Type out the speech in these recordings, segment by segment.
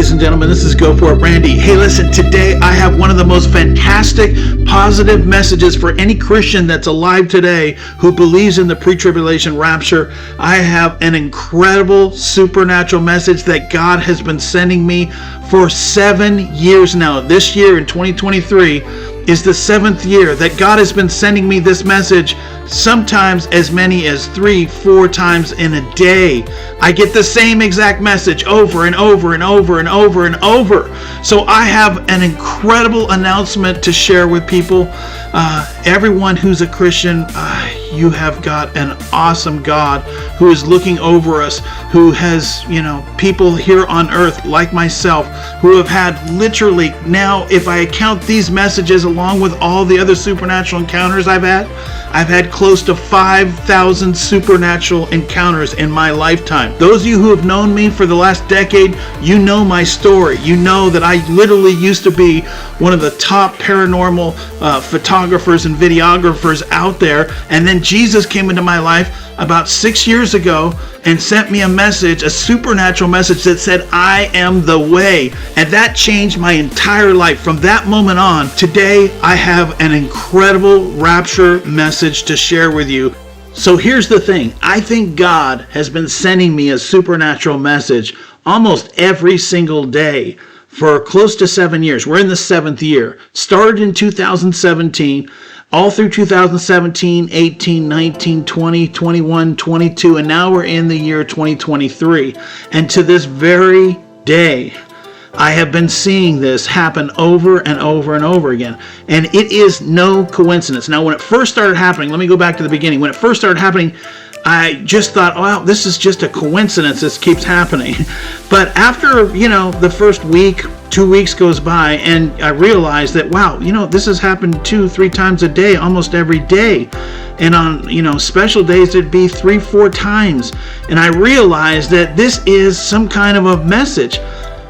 ladies and gentlemen. This is Go For It Randy. Hey, listen, today I have one of the most fantastic, positive messages for any Christian that's alive today who believes in the pre-tribulation rapture. I have an incredible supernatural message that God has been sending me for 7 years now. This year in 2023 is the 7th year that God has been sending me this message, sometimes as many as 3-4 times in a day. I get the same exact message over and over and over and over and over. So I have an incredible announcement to share with people. Everyone who's a Christian, you have got an awesome God who is looking over us, who has, people here on earth like myself who have had literally, now if I count these messages along with all the other supernatural encounters I've had close to 5,000 supernatural encounters in my lifetime. Those of you who have known me for the last decade, you know my story. You know that I literally used to be one of the top paranormal photographers and videographers out there, and then Jesus came into my life about 6 years ago and sent me a message, a supernatural message that said, I am the way. And that changed my entire life. From that moment on, today I have an incredible rapture message to share with you. So here's the thing. I think God has been sending me a supernatural message almost every single day for close to 7 years. We're in the 7th year. Started in 2017. All through 2017, 18, 19, 20, 21, 22, and now we're in the year 2023. And to this very day, I have been seeing this happen over and over and over again. And it is no coincidence. Now, when it first started happening, let me go back to the beginning. When it first started happening, I just thought, wow, this is just a coincidence. This keeps happening. But after, the first week, 2 weeks goes by, and I realized that, wow, this has happened 2-3 times a day, almost every day. And on, special days, it'd be 3-4 times. And I realized that this is some kind of a message.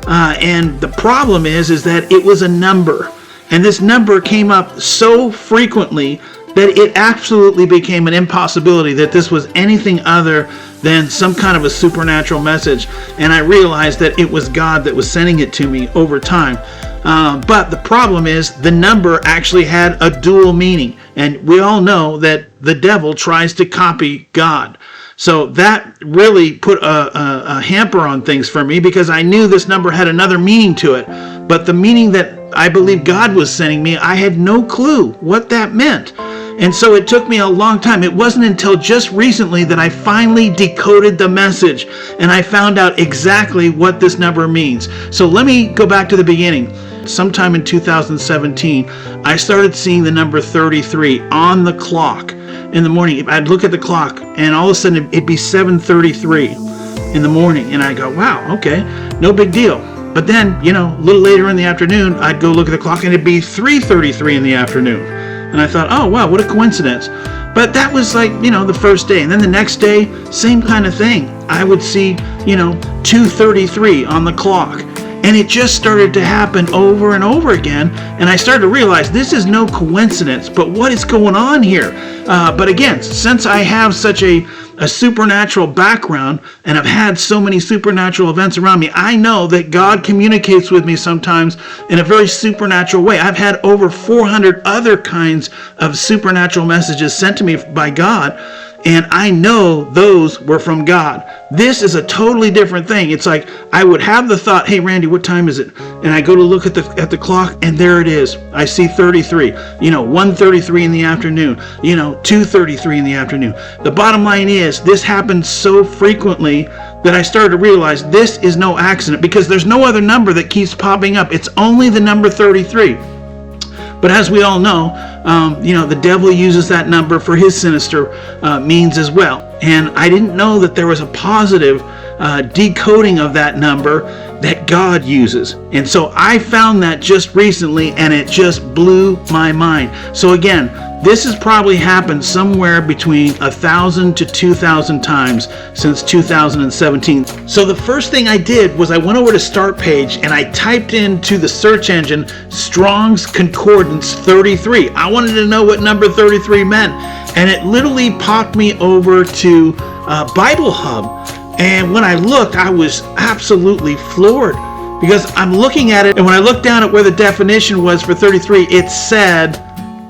And the problem is that it was a number. And this number came up so frequently that it absolutely became an impossibility that this was anything other than some kind of a supernatural message. And I realized that it was God that was sending it to me over time. But the problem is the number actually had a dual meaning. And we all know that the devil tries to copy God. So that really put a hamper on things for me, because I knew this number had another meaning to it. But the meaning that I believe God was sending me, I had no clue what that meant. And so it took me a long time. It wasn't until just recently that I finally decoded the message and I found out exactly what this number means. So let me go back to the beginning. Sometime in 2017, I started seeing the number 33 on the clock in the morning. I'd look at the clock and all of a sudden it'd be 7:33 in the morning. And I go, wow, okay, no big deal. But then, a little later in the afternoon, I'd go look at the clock and it'd be 3:33 in the afternoon. And I thought, oh, wow, what a coincidence. But that was like, the first day. And then the next day, same kind of thing. I would see, 2:33 on the clock. And it just started to happen over and over again. And I started to realize this is no coincidence, but what is going on here? But again, since I have such a supernatural background and I've had so many supernatural events around me, I know that God communicates with me sometimes in a very supernatural way. I've had over 400 other kinds of supernatural messages sent to me by God, and I know those were from God. This is a totally different thing. It's like I would have the thought, hey, Randy, what time is it? And I go to look at the clock, and there it is. I see 33, 1:33 in the afternoon, 2:33 in the afternoon. The bottom line is this happens so frequently that I started to realize this is no accident, because there's no other number that keeps popping up. It's only the number 33. But as we all know, the devil uses that number for his sinister means as well. And I didn't know that there was a positive decoding of that number that God uses. And so I found that just recently, and it just blew my mind. So again, this has probably happened somewhere between 1,000 to 2,000 times since 2017. So the first thing I did was I went over to Start Page and I typed into the search engine Strong's Concordance 33. I wanted to know what number 33 meant. And it literally popped me over to Bible Hub. And when I looked, I was absolutely floored. because I'm looking at it, and when I looked down at where the definition was for 33, it said,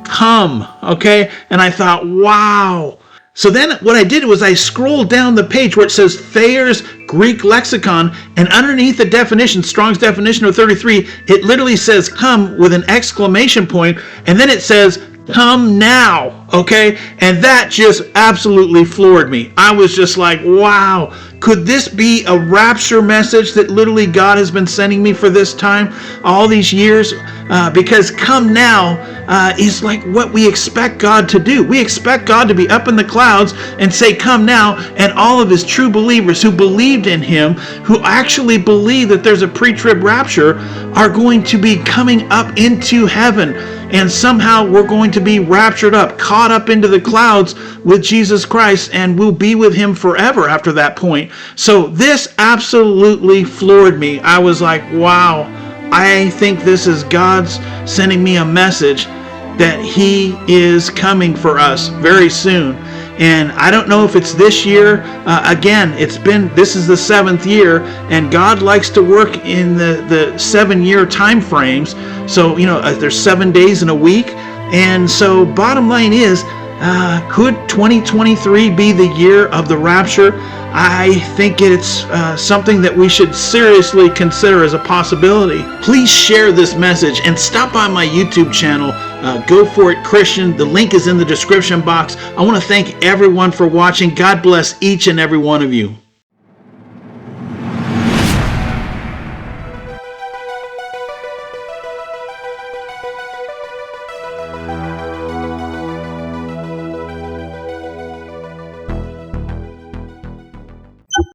come, okay? And I thought, wow. So then what I did was I scrolled down the page where it says Thayer's Greek Lexicon, and underneath the definition, Strong's definition of 33, it literally says come with an exclamation point, and then it says come now, okay? And that just absolutely floored me. I was just like, wow, could this be a rapture message that literally God has been sending me for this time, all these years? Because come now is like what we expect God to do. We expect God to be up in the clouds and say, come now, and all of his true believers who believed in him, who actually believe that there's a pre-trib rapture, are going to be coming up into heaven. And somehow we're going to be raptured up, caught up into the clouds with Jesus Christ, and we'll be with him forever after that point. So this absolutely floored me. I was like, wow, I think this is God's sending me a message that he is coming for us very soon. And I don't know if it's this year. Again, this is the 7th year, and God likes to work in the 7-year time frames. So, there's 7 days in a week. And so bottom line is, could 2023 be the year of the rapture? I think it's something that we should seriously consider as a possibility. Please share this message and stop by my YouTube channel, Go For It Christian. The link is in the description box. I want to thank everyone for watching. God bless each and every one of you.